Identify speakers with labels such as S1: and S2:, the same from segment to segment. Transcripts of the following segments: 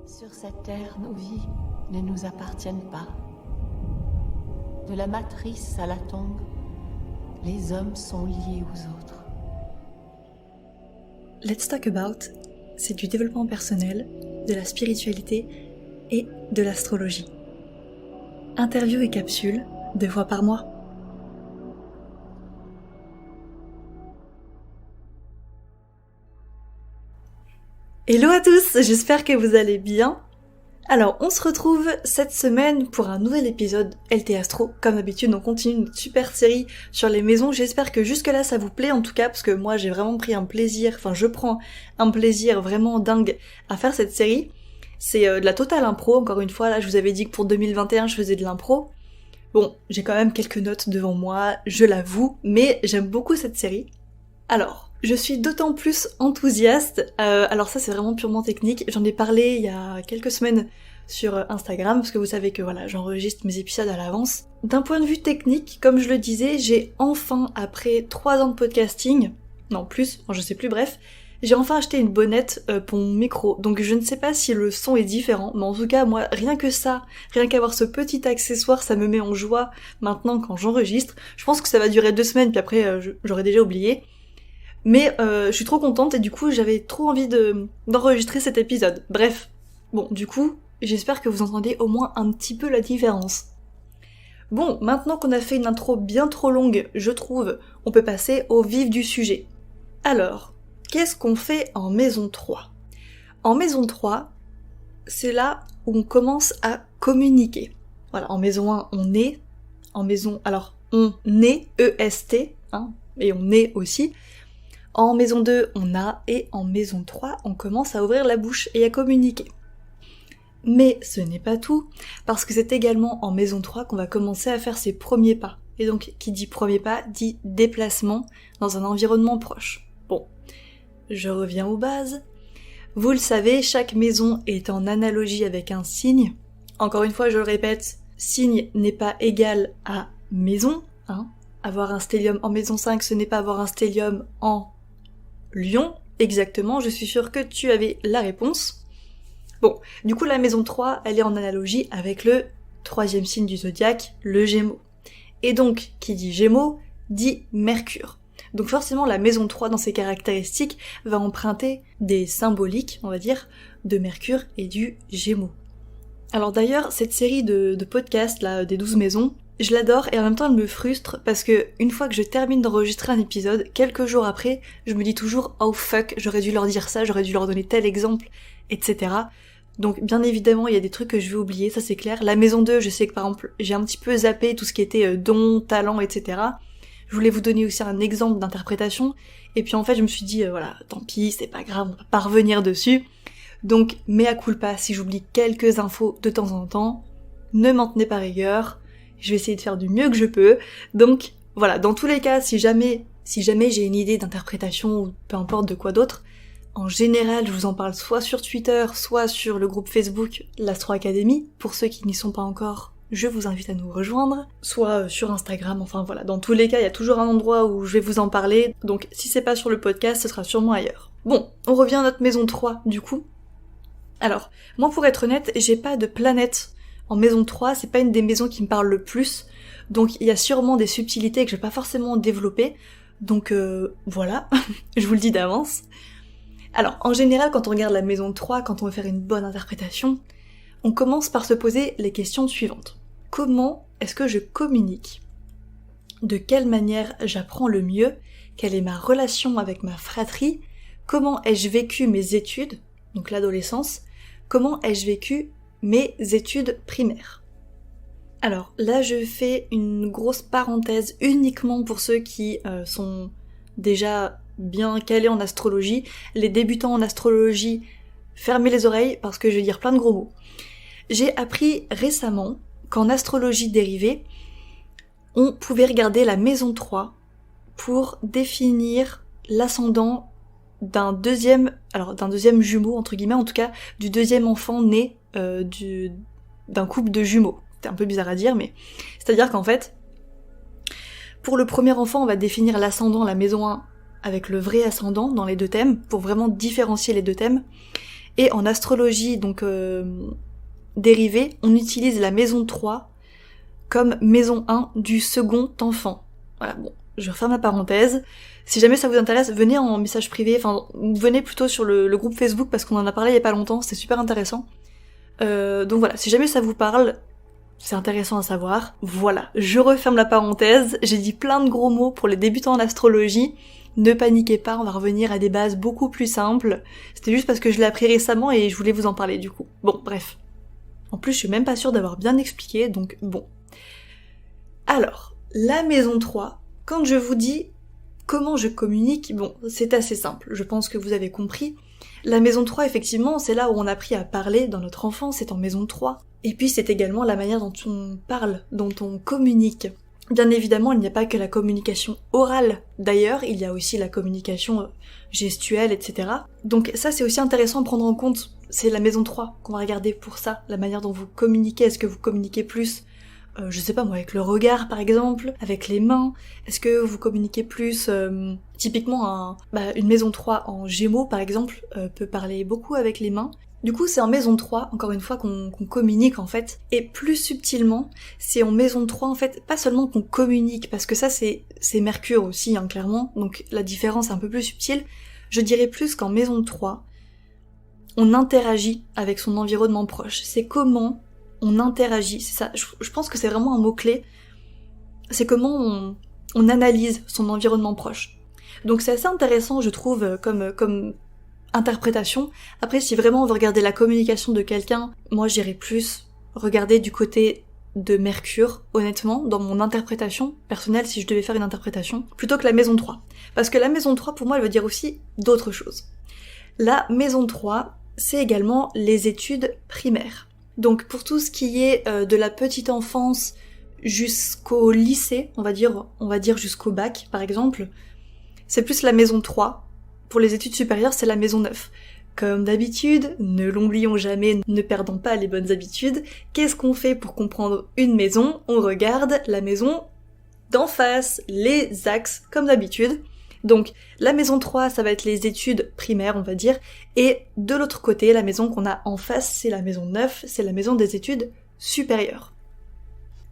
S1: Sur cette terre, nos vies ne nous appartiennent pas. De la matrice à la tombe, les hommes sont liés aux autres.
S2: Let's Talk About, c'est du développement personnel, de la spiritualité et de l'astrologie. Interviews et capsules, 2 fois par mois. Hello à tous, j'espère que vous allez bien. Alors, on se retrouve cette semaine pour un nouvel épisode LT Astro. Comme d'habitude, on continue notre super série sur les maisons. J'espère que jusque-là ça vous plaît en tout cas, parce que moi j'ai vraiment pris un plaisir, je prends un plaisir vraiment dingue à faire cette série. C'est de la totale impro, encore une fois, là je vous avais dit que pour 2021 je faisais de l'impro. Bon, j'ai quand même quelques notes devant moi, je l'avoue, mais j'aime beaucoup cette série. Alors, je suis d'autant plus enthousiaste, alors ça c'est vraiment purement technique, j'en ai parlé il y a quelques semaines sur Instagram, parce que vous savez que voilà, j'enregistre mes épisodes à l'avance. D'un point de vue technique, comme je le disais, j'ai enfin, après 3 ans de podcasting, non plus, je sais plus, bref, j'ai enfin acheté une bonnette pour mon micro, donc je ne sais pas si le son est différent, mais en tout cas moi, rien que ça, rien qu'avoir ce petit accessoire, ça me met en joie maintenant quand j'enregistre. Je pense que ça va durer 2 semaines, puis après j'aurais déjà oublié. Mais je suis trop contente et du coup j'avais trop envie d'enregistrer cet épisode. Bref, bon du coup j'espère que vous entendez au moins un petit peu la différence. Bon, maintenant qu'on a fait une intro bien trop longue, je trouve, on peut passer au vif du sujet. Alors, qu'est-ce qu'on fait en maison 3 ? En maison 3, c'est là où on commence à communiquer. Voilà, en maison 1 on est, en maison... Alors, on est, E-S-T, hein, et on est aussi... En maison 2, on a, et en maison 3, on commence à ouvrir la bouche et à communiquer. Mais ce n'est pas tout, parce que c'est également en maison 3 qu'on va commencer à faire ses premiers pas. Et donc, qui dit premier pas, dit déplacement dans un environnement proche. Bon, je reviens aux bases. Vous le savez, chaque maison est en analogie avec un signe. Encore une fois, je le répète, signe n'est pas égal à maison, hein. Avoir un stellium en maison 5, ce n'est pas avoir un stellium en Lion, exactement, je suis sûre que tu avais la réponse. Bon, du coup la maison 3, elle est en analogie avec le 3e signe du zodiaque, le Gémeaux. Et donc, qui dit Gémeaux, dit Mercure. Donc forcément la maison 3 dans ses caractéristiques va emprunter des symboliques, on va dire, de Mercure et du Gémeaux. Alors d'ailleurs, cette série de podcasts là, des 12 maisons, je l'adore et en même temps elle me frustre parce que une fois que je termine d'enregistrer un épisode, quelques jours après, je me dis toujours « Oh fuck, j'aurais dû leur dire ça, j'aurais dû leur donner tel exemple, etc. » Donc bien évidemment, il y a des trucs que je vais oublier, ça c'est clair. La maison 2, je sais que par exemple, j'ai un petit peu zappé tout ce qui était don, talent, etc. Je voulais vous donner aussi un exemple d'interprétation, et puis en fait je me suis dit voilà, tant pis, c'est pas grave, on va pas revenir dessus. Donc, mea culpa, si j'oublie quelques infos de temps en temps, ne m'en tenez pas rigueur. Je vais essayer de faire du mieux que je peux. Donc voilà, dans tous les cas, si jamais j'ai une idée d'interprétation ou peu importe de quoi d'autre, en général je vous en parle soit sur Twitter, soit sur le groupe Facebook l'Astro Academy. Pour ceux qui n'y sont pas encore, je vous invite à nous rejoindre, soit sur Instagram, enfin voilà, dans tous les cas il y a toujours un endroit où je vais vous en parler, donc si c'est pas sur le podcast, ce sera sûrement ailleurs. Bon, on revient à notre maison 3 du coup. Alors, moi pour être honnête, j'ai pas de planète en maison 3, c'est pas une des maisons qui me parle le plus, donc il y a sûrement des subtilités que je vais pas forcément développer, donc voilà, je vous le dis d'avance. Alors, en général, quand on regarde la maison 3, quand on veut faire une bonne interprétation, on commence par se poser les questions suivantes. Comment est-ce que je communique ? De quelle manière j'apprends le mieux ? Quelle est ma relation avec ma fratrie ? Comment ai-je vécu mes études ? Donc l'adolescence. Comment ai-je vécu mes études primaires. Alors là je fais une grosse parenthèse uniquement pour ceux qui sont déjà bien calés en astrologie. Les débutants en astrologie, fermez les oreilles parce que je vais dire plein de gros mots. J'ai appris récemment qu'en astrologie dérivée, on pouvait regarder la maison 3 pour définir l'ascendant d'un deuxième jumeau, entre guillemets, en tout cas, du deuxième enfant né d'un couple de jumeaux. C'est un peu bizarre à dire, mais... C'est-à-dire qu'en fait, pour le premier enfant, on va définir l'ascendant, la maison 1, avec le vrai ascendant dans les 2 thèmes, pour vraiment différencier les 2 thèmes. Et en astrologie, donc dérivée, on utilise la maison 3 comme maison 1 du second enfant. Voilà, bon, je referme la parenthèse. Si jamais ça vous intéresse, venez en message privé, enfin, venez plutôt sur le groupe Facebook parce qu'on en a parlé il y a pas longtemps, c'était super intéressant. Donc voilà, si jamais ça vous parle, c'est intéressant à savoir. Voilà, je referme la parenthèse, j'ai dit plein de gros mots pour les débutants en astrologie. Ne paniquez pas, on va revenir à des bases beaucoup plus simples. C'était juste parce que je l'ai appris récemment et je voulais vous en parler du coup. Bon, bref. En plus, je suis même pas sûre d'avoir bien expliqué, donc bon. Alors, la maison 3, quand je vous dis comment je communique, bon, c'est assez simple, je pense que vous avez compris. La maison 3, effectivement, c'est là où on a appris à parler dans notre enfance, c'est en maison 3. Et puis c'est également la manière dont on parle, dont on communique. Bien évidemment, il n'y a pas que la communication orale. D'ailleurs, il y a aussi la communication gestuelle, etc. Donc ça, c'est aussi intéressant à prendre en compte. C'est la maison 3 qu'on va regarder pour ça, la manière dont vous communiquez. Est-ce que vous communiquez plus je sais pas moi, avec le regard par exemple, avec les mains, est-ce que vous communiquez plus, typiquement une maison 3 en Gémeaux par exemple, peut parler beaucoup avec les mains. Du coup c'est en maison 3, encore une fois, qu'on communique en fait, et plus subtilement, c'est en maison 3 en fait, pas seulement qu'on communique, parce que ça c'est Mercure aussi, hein, clairement, donc la différence est un peu plus subtile, je dirais plus qu'en maison 3, on interagit avec son environnement proche, c'est comment on interagit, c'est ça, je pense que c'est vraiment un mot-clé, c'est comment on analyse son environnement proche. Donc c'est assez intéressant, je trouve, comme interprétation. Après, si vraiment on veut regarder la communication de quelqu'un, moi j'irais plus regarder du côté de Mercure, honnêtement, dans mon interprétation personnelle, si je devais faire une interprétation, plutôt que la maison 3. Parce que la maison 3, pour moi, elle veut dire aussi d'autres choses. La maison 3, c'est également les études primaires. Donc pour tout ce qui est de la petite enfance jusqu'au lycée, on va dire jusqu'au bac par exemple, c'est plus la maison 3. Pour les études supérieures, c'est la maison 9. Comme d'habitude, ne l'oublions jamais, ne perdons pas les bonnes habitudes, qu'est-ce qu'on fait pour comprendre une maison? On regarde la maison d'en face, les axes, comme d'habitude. Donc, la maison 3, ça va être les études primaires, on va dire, et de l'autre côté, la maison qu'on a en face, c'est la maison 9, c'est la maison des études supérieures.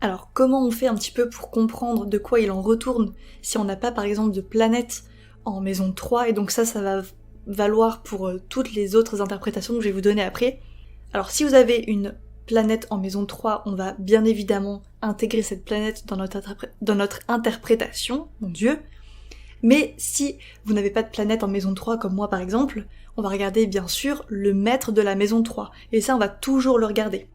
S2: Alors, comment on fait un petit peu pour comprendre de quoi il en retourne si on n'a pas, par exemple, de planète en maison 3, et donc ça va valoir pour toutes les autres interprétations que je vais vous donner après. Alors, si vous avez une planète en maison 3, on va bien évidemment intégrer cette planète dans notre interprétation, mon Dieu. Mais si vous n'avez pas de planète en maison 3 comme moi par exemple, on va regarder bien sûr le maître de la maison 3. Et ça on va toujours le regarder.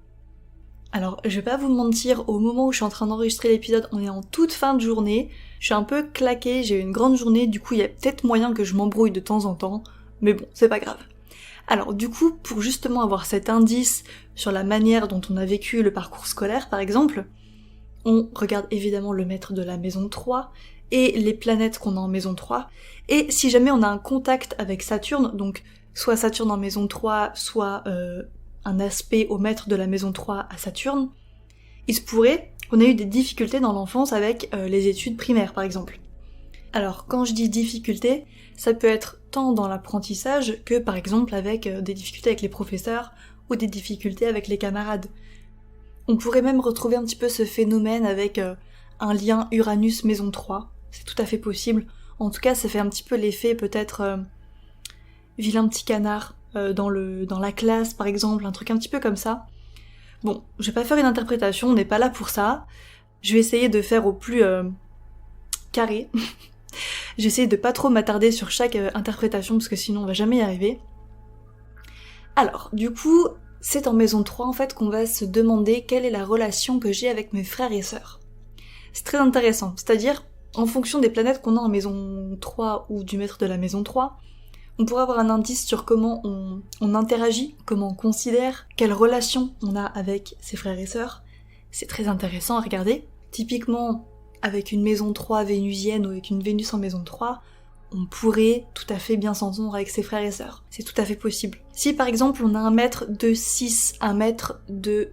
S2: Alors je vais pas vous mentir, au moment où je suis en train d'enregistrer l'épisode, on est en toute fin de journée, je suis un peu claquée, j'ai eu une grande journée, du coup il y a peut-être moyen que je m'embrouille de temps en temps, mais bon, c'est pas grave. Alors du coup, pour justement avoir cet indice sur la manière dont on a vécu le parcours scolaire par exemple, on regarde évidemment le maître de la maison 3, et les planètes qu'on a en maison 3, et si jamais on a un contact avec Saturne, donc soit Saturne en maison 3, soit un aspect au maître de la maison 3 à Saturne, il se pourrait qu'on ait eu des difficultés dans l'enfance avec les études primaires par exemple. Alors quand je dis difficultés, ça peut être tant dans l'apprentissage que par exemple avec des difficultés avec les professeurs ou des difficultés avec les camarades. On pourrait même retrouver un petit peu ce phénomène avec un lien Uranus maison 3, c'est tout à fait possible. En tout cas, ça fait un petit peu l'effet peut-être vilain petit canard dans la classe par exemple, un truc un petit peu comme ça. Bon, je vais pas faire une interprétation, on n'est pas là pour ça. Je vais essayer de faire au plus carré. J'essaie de pas trop m'attarder sur chaque interprétation parce que sinon on va jamais y arriver. Alors, du coup, c'est en maison 3 en fait qu'on va se demander quelle est la relation que j'ai avec mes frères et sœurs. C'est très intéressant, c'est-à-dire en fonction des planètes qu'on a en maison 3 ou du maître de la maison 3, on pourrait avoir un indice sur comment on interagit, comment on considère, quelle relation on a avec ses frères et sœurs. C'est très intéressant à regarder. Typiquement, avec une maison 3 vénusienne ou avec une Vénus en maison 3, on pourrait tout à fait bien s'entendre avec ses frères et sœurs. C'est tout à fait possible. Si par exemple on a un maître de 6, un maître de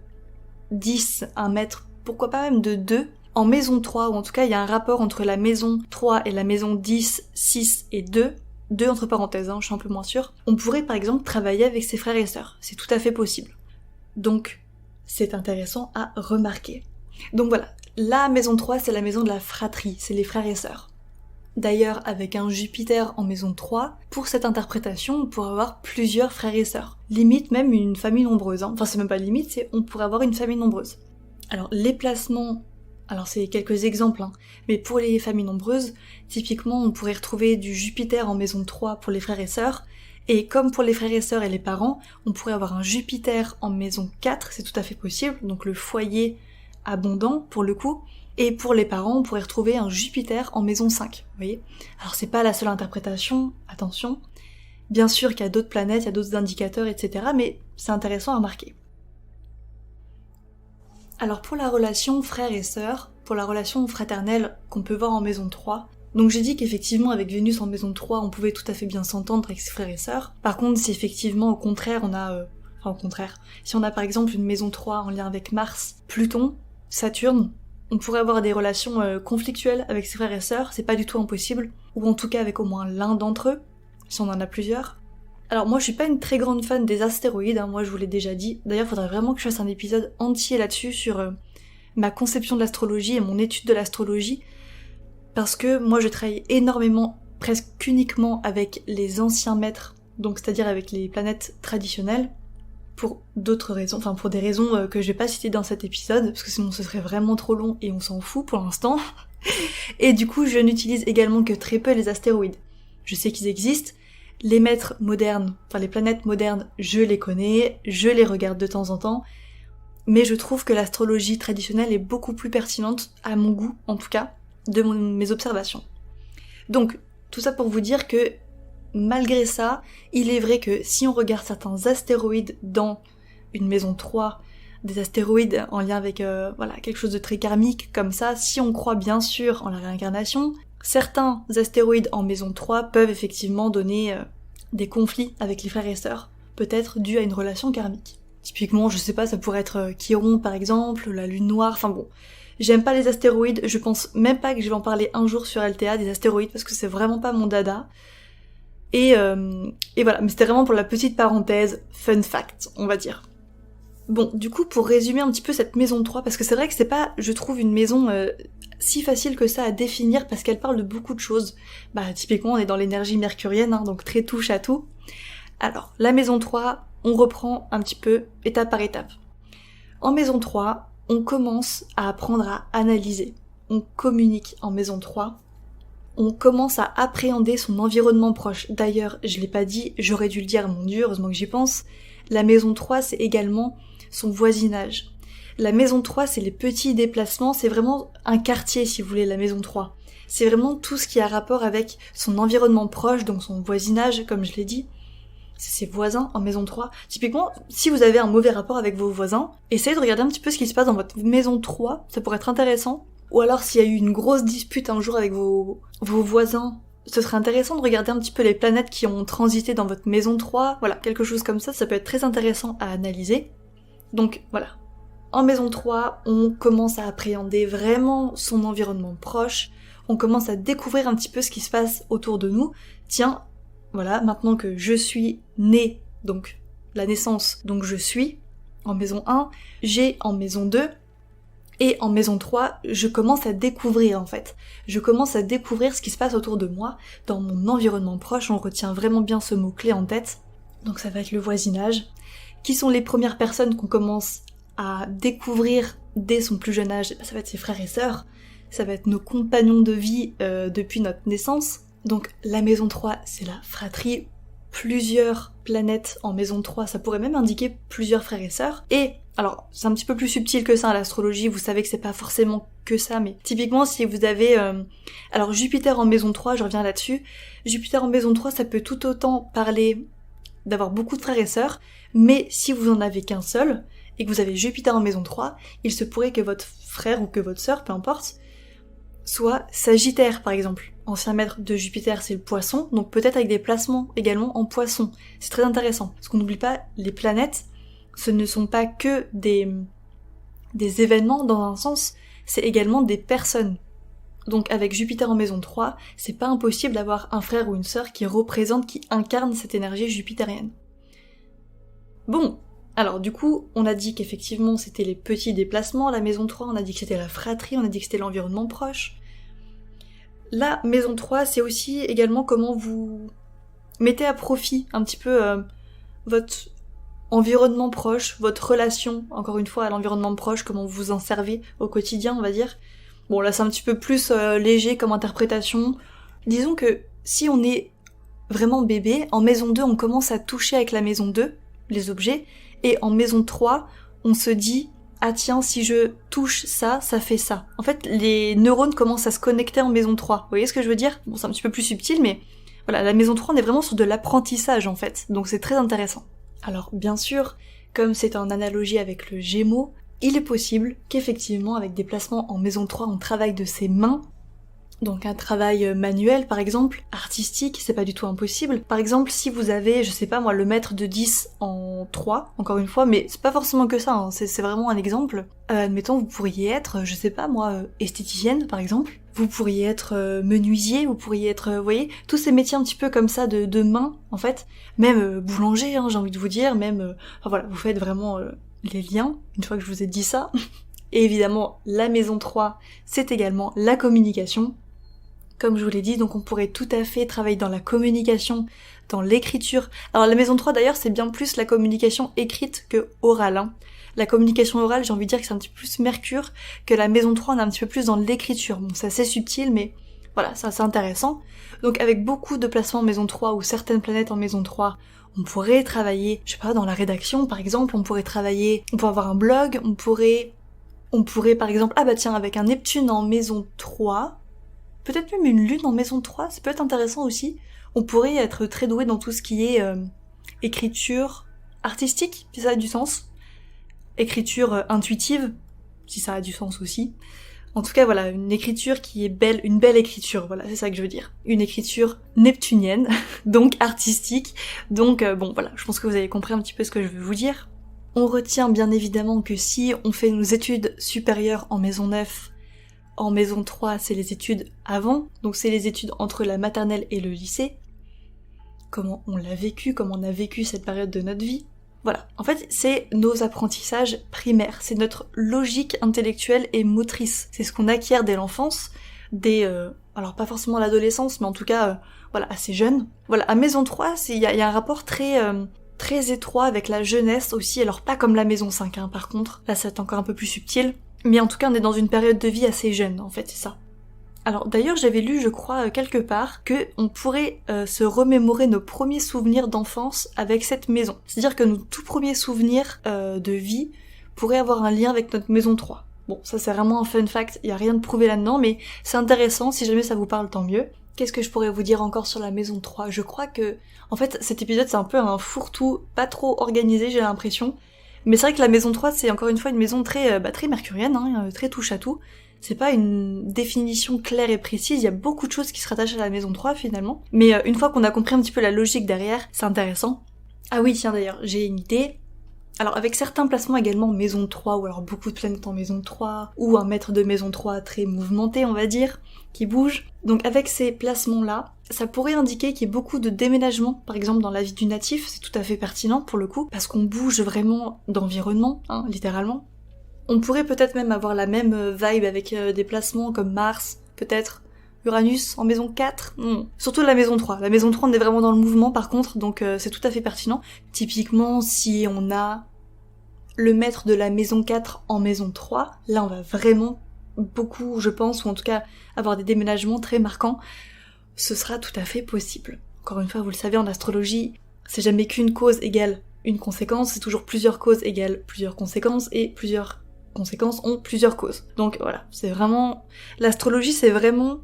S2: 10, un maître, pourquoi pas même de 2, en maison 3, ou en tout cas il y a un rapport entre la maison 3 et la maison 10, 6 et 2, 2 entre parenthèses, je suis un peu moins sûre, on pourrait par exemple travailler avec ses frères et sœurs, c'est tout à fait possible. Donc, c'est intéressant à remarquer. Donc voilà, la maison 3, c'est la maison de la fratrie, c'est les frères et sœurs. D'ailleurs, avec un Jupiter en maison 3, pour cette interprétation, on pourrait avoir plusieurs frères et sœurs. Limite même une famille nombreuse, Enfin, c'est même pas limite, c'est on pourrait avoir une famille nombreuse. Alors, les placements, alors c'est quelques exemples, mais pour les familles nombreuses, typiquement, on pourrait retrouver du Jupiter en maison 3 pour les frères et sœurs, et comme pour les frères et sœurs et les parents, on pourrait avoir un Jupiter en maison 4, c'est tout à fait possible, donc le foyer abondant pour le coup, et pour les parents, on pourrait retrouver un Jupiter en maison 5, vous voyez. Alors c'est pas la seule interprétation, attention, bien sûr qu'il y a d'autres planètes, il y a d'autres indicateurs, etc., mais c'est intéressant à remarquer. Alors pour la relation frère et sœur, pour la relation fraternelle qu'on peut voir en maison 3, donc j'ai dit qu'effectivement avec Vénus en maison 3, on pouvait tout à fait bien s'entendre avec ses frères et sœurs. Par contre, si effectivement au contraire on a... si on a par exemple une maison 3 en lien avec Mars, Pluton, Saturne, on pourrait avoir des relations conflictuelles avec ses frères et sœurs, c'est pas du tout impossible, ou en tout cas avec au moins l'un d'entre eux, si on en a plusieurs. Alors moi je suis pas une très grande fan des astéroïdes, moi je vous l'ai déjà dit, d'ailleurs il faudrait vraiment que je fasse un épisode entier là-dessus sur ma conception de l'astrologie et mon étude de l'astrologie, parce que moi je travaille énormément, presque uniquement avec les anciens maîtres, donc c'est-à-dire avec les planètes traditionnelles, pour d'autres raisons, enfin pour des raisons que je vais pas citer dans cet épisode, parce que sinon ce serait vraiment trop long et on s'en fout pour l'instant. Et du coup je n'utilise également que très peu les astéroïdes. Je sais qu'ils existent, les maîtres modernes, enfin les planètes modernes, je les connais, je les regarde de temps en temps, mais je trouve que l'astrologie traditionnelle est beaucoup plus pertinente, à mon goût en tout cas, de mes observations. Donc, tout ça pour vous dire que malgré ça, il est vrai que si on regarde certains astéroïdes dans une maison 3, des astéroïdes en lien avec quelque chose de très karmique comme ça, si on croit bien sûr en la réincarnation, certains astéroïdes en maison 3 peuvent effectivement donner des conflits avec les frères et sœurs, peut-être dû à une relation karmique. Typiquement, je sais pas, ça pourrait être Chiron par exemple, la lune noire, enfin bon. J'aime pas les astéroïdes, je pense même pas que je vais en parler un jour sur LTA, des astéroïdes, parce que c'est vraiment pas mon dada. Et voilà, mais c'était vraiment pour la petite parenthèse, fun fact, on va dire. Bon, du coup, pour résumer un petit peu cette maison 3, parce que c'est vrai que c'est pas, je trouve, une maison si facile que ça à définir, parce qu'elle parle de beaucoup de choses. Bah, typiquement, on est dans l'énergie mercurienne, donc très touche à tout. Alors, la maison 3, on reprend un petit peu, étape par étape. En maison 3, on commence à apprendre à analyser. On communique en maison 3. On commence à appréhender son environnement proche. D'ailleurs, je l'ai pas dit, j'aurais dû le dire, mon Dieu, heureusement que j'y pense. La maison 3, c'est également son voisinage. La maison 3, c'est les petits déplacements, c'est vraiment un quartier, si vous voulez, la maison 3. C'est vraiment tout ce qui a rapport avec son environnement proche, donc son voisinage, comme je l'ai dit. C'est ses voisins en maison 3. Typiquement, si vous avez un mauvais rapport avec vos voisins, essayez de regarder un petit peu ce qui se passe dans votre maison 3, ça pourrait être intéressant. Ou alors s'il y a eu une grosse dispute un jour avec vos voisins, ce serait intéressant de regarder un petit peu les planètes qui ont transité dans votre maison 3, voilà, quelque chose comme ça peut être très intéressant à analyser. Donc voilà. En maison 3, on commence à appréhender vraiment son environnement proche, on commence à découvrir un petit peu ce qui se passe autour de nous. Tiens, voilà, maintenant que je suis née, donc la naissance, donc je suis en maison 1, j'ai en maison 2, et en maison 3, je commence à découvrir en fait. Je commence à découvrir ce qui se passe autour de moi, dans mon environnement proche, on retient vraiment bien ce mot-clé en tête. Donc ça va être le voisinage. Qui sont les premières personnes qu'on commence à découvrir dès son plus jeune âge? Ça va être ses frères et sœurs, ça va être nos compagnons de vie depuis notre naissance. Donc la maison 3, c'est la fratrie. Plusieurs planètes en maison 3, ça pourrait même indiquer plusieurs frères et sœurs. Et, alors, c'est un petit peu plus subtil que ça, l'astrologie, vous savez que c'est pas forcément que ça, mais typiquement, si vous avez... Alors, Jupiter en maison 3, je reviens là-dessus. Jupiter en maison 3, ça peut tout autant parler d'avoir beaucoup de frères et sœurs, mais si vous en avez qu'un seul, et que vous avez Jupiter en maison 3, il se pourrait que votre frère ou que votre sœur, peu importe, soit Sagittaire, par exemple. Ancien maître de Jupiter, c'est le poisson, donc peut-être avec des placements également en poisson. C'est très intéressant, parce qu'on n'oublie pas, les planètes, ce ne sont pas que des événements dans un sens, c'est également des personnes. Donc avec Jupiter en maison 3, c'est pas impossible d'avoir un frère ou une sœur qui représente, qui incarne cette énergie jupitérienne. Bon, alors du coup, on a dit qu'effectivement c'était les petits déplacements, la maison 3, on a dit que c'était la fratrie, on a dit que c'était l'environnement proche. La maison 3, c'est aussi également comment vous mettez à profit un petit peu votre environnement proche, votre relation, encore une fois, à l'environnement proche, comment vous vous en servez au quotidien, on va dire. Bon, là c'est un petit peu plus léger comme interprétation. Disons que si on est vraiment bébé, en maison 2, on commence à toucher avec la maison 2, les objets, et en maison 3, on se dit « Ah tiens, si je touche ça, ça fait ça ». En fait, les neurones commencent à se connecter en maison 3. Vous voyez ce que je veux dire? Bon, c'est un petit peu plus subtil, mais voilà, la maison 3, on est vraiment sur de l'apprentissage, en fait. Donc c'est très intéressant. Alors, bien sûr, comme c'est en analogie avec le Gémeaux, il est possible qu'effectivement, avec des placements en maison 3, on travaille de ses mains. Donc un travail manuel, par exemple, artistique, c'est pas du tout impossible. Par exemple, si vous avez, je sais pas moi, le maître de 10 en 3, encore une fois, mais c'est pas forcément que ça, hein, c'est vraiment un exemple. Admettons, vous pourriez être, je sais pas moi, esthéticienne, par exemple. Vous pourriez être menuisier, vous pourriez être, vous voyez, tous ces métiers un petit peu comme ça de main, en fait. Même boulanger, hein, j'ai envie de vous dire, même, enfin voilà, vous faites vraiment les liens, une fois que je vous ai dit ça. Et évidemment, la maison 3, c'est également la communication. Comme je vous l'ai dit, donc on pourrait tout à fait travailler dans la communication, dans l'écriture. Alors la maison 3 d'ailleurs, c'est bien plus la communication écrite que orale, hein. La communication orale, j'ai envie de dire que c'est un petit peu plus Mercure, que la maison 3, on est un petit peu plus dans l'écriture. Bon, c'est assez subtil, mais voilà, c'est assez intéressant. Donc avec beaucoup de placements en maison 3, ou certaines planètes en maison 3, on pourrait travailler, je sais pas, dans la rédaction par exemple, on pourrait avoir un blog, on pourrait par exemple, ah bah tiens, avec un Neptune en maison 3, peut-être même une lune en maison 3, ça peut être intéressant aussi. On pourrait être très doué dans tout ce qui est écriture artistique, si ça a du sens. Écriture intuitive, si ça a du sens aussi. En tout cas, voilà, une écriture qui est belle, une belle écriture, voilà, c'est ça que je veux dire. Une écriture neptunienne, donc artistique. Donc bon, voilà, je pense que vous avez compris un petit peu ce que je veux vous dire. On retient bien évidemment que si on fait nos études supérieures en maison 9, en maison 3, c'est les études avant, donc c'est les études entre la maternelle et le lycée. Comment on l'a vécu, comment on a vécu cette période de notre vie. Voilà, en fait, c'est nos apprentissages primaires, c'est notre logique intellectuelle et motrice. C'est ce qu'on acquiert dès l'enfance, alors pas forcément à l'adolescence, mais en tout cas, voilà, assez jeune. Voilà, à maison 3, il y a un rapport très étroit avec la jeunesse aussi, alors pas comme la maison 5, hein, par contre, là c'est encore un peu plus subtil. Mais en tout cas, on est dans une période de vie assez jeune, en fait, c'est ça. Alors d'ailleurs, j'avais lu, je crois, quelque part, que on pourrait se remémorer nos premiers souvenirs d'enfance avec cette maison. C'est-à-dire que nos tout premiers souvenirs de vie pourraient avoir un lien avec notre maison 3. Bon, ça c'est vraiment un fun fact, il y a rien de prouvé là-dedans, mais c'est intéressant, si jamais ça vous parle, tant mieux. Qu'est-ce que je pourrais vous dire encore sur la maison 3 ? Je crois que, en fait, cet épisode c'est un peu un fourre-tout, pas trop organisé, j'ai l'impression. Mais c'est vrai que la maison 3, c'est encore une fois une maison très mercurienne, hein, très touche à tout. C'est pas une définition claire et précise, il y a beaucoup de choses qui se rattachent à la maison 3 finalement. Mais une fois qu'on a compris un petit peu la logique derrière, c'est intéressant. Ah oui, tiens d'ailleurs, j'ai une idée. Alors avec certains placements également maison 3, ou alors beaucoup de planètes en maison 3, ou un maître de maison 3 très mouvementé on va dire, qui bouge. Donc avec ces placements-là, ça pourrait indiquer qu'il y ait beaucoup de déménagements, par exemple dans la vie du natif, c'est tout à fait pertinent pour le coup, parce qu'on bouge vraiment d'environnement, hein, littéralement. On pourrait peut-être même avoir la même vibe avec des placements comme Mars, peut-être Uranus en maison 4, surtout la maison 3. La maison 3 on est vraiment dans le mouvement par contre, donc c'est tout à fait pertinent. Typiquement si on a le maître de la maison 4 en maison 3, là on va vraiment beaucoup, je pense, ou en tout cas avoir des déménagements très marquants, ce sera tout à fait possible. Encore une fois, vous le savez, en astrologie, c'est jamais qu'une cause égale une conséquence, c'est toujours plusieurs causes égale plusieurs conséquences, et plusieurs conséquences ont plusieurs causes. Donc voilà, c'est vraiment... L'astrologie, c'est vraiment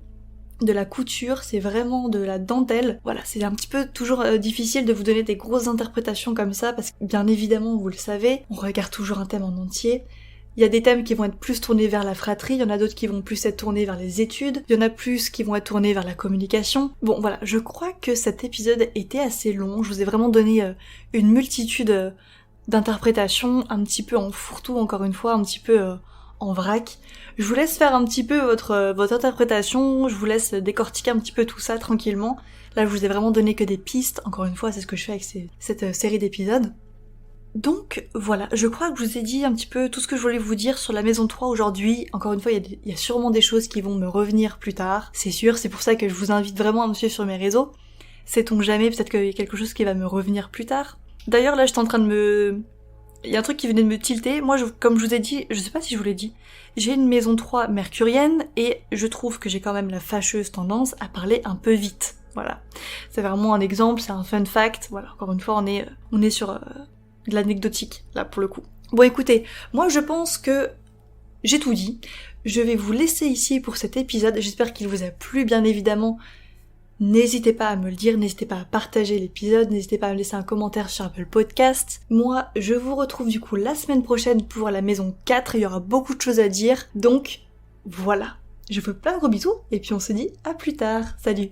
S2: de la couture, c'est vraiment de la dentelle. Voilà, c'est un petit peu toujours difficile de vous donner des grosses interprétations comme ça, parce que bien évidemment, vous le savez, on regarde toujours un thème en entier. Il y a des thèmes qui vont être plus tournés vers la fratrie, il y en a d'autres qui vont plus être tournés vers les études, il y en a plus qui vont être tournés vers la communication. Bon voilà, je crois que cet épisode était assez long, je vous ai vraiment donné une multitude d'interprétations, un petit peu en fourre-tout encore une fois, un petit peu en vrac. Je vous laisse faire un petit peu votre interprétation, je vous laisse décortiquer un petit peu tout ça tranquillement. Là, je vous ai vraiment donné que des pistes, encore une fois, c'est ce que je fais avec cette série d'épisodes. Donc voilà, je crois que je vous ai dit un petit peu tout ce que je voulais vous dire sur la maison 3 aujourd'hui. Encore une fois, il y a sûrement des choses qui vont me revenir plus tard, c'est sûr, c'est pour ça que je vous invite vraiment à me suivre sur mes réseaux. Sait-on jamais, peut-être qu'il y a quelque chose qui va me revenir plus tard. D'ailleurs là, j'étais en train de il y a un truc qui venait de me tilter. Moi, comme je vous ai dit, je sais pas si je vous l'ai dit, j'ai une maison 3 mercurienne et je trouve que j'ai quand même la fâcheuse tendance à parler un peu vite. Voilà. C'est vraiment un exemple, c'est un fun fact. Voilà, encore une fois, on est sur de l'anecdotique, là, pour le coup. Bon, écoutez, moi, je pense que j'ai tout dit. Je vais vous laisser ici pour cet épisode. J'espère qu'il vous a plu, bien évidemment. N'hésitez pas à me le dire, n'hésitez pas à partager l'épisode, n'hésitez pas à me laisser un commentaire sur Apple Podcast. Moi, je vous retrouve du coup la semaine prochaine pour la maison 4, il y aura beaucoup de choses à dire. Donc, voilà. Je vous fais plein de gros bisous, et puis on se dit à plus tard. Salut!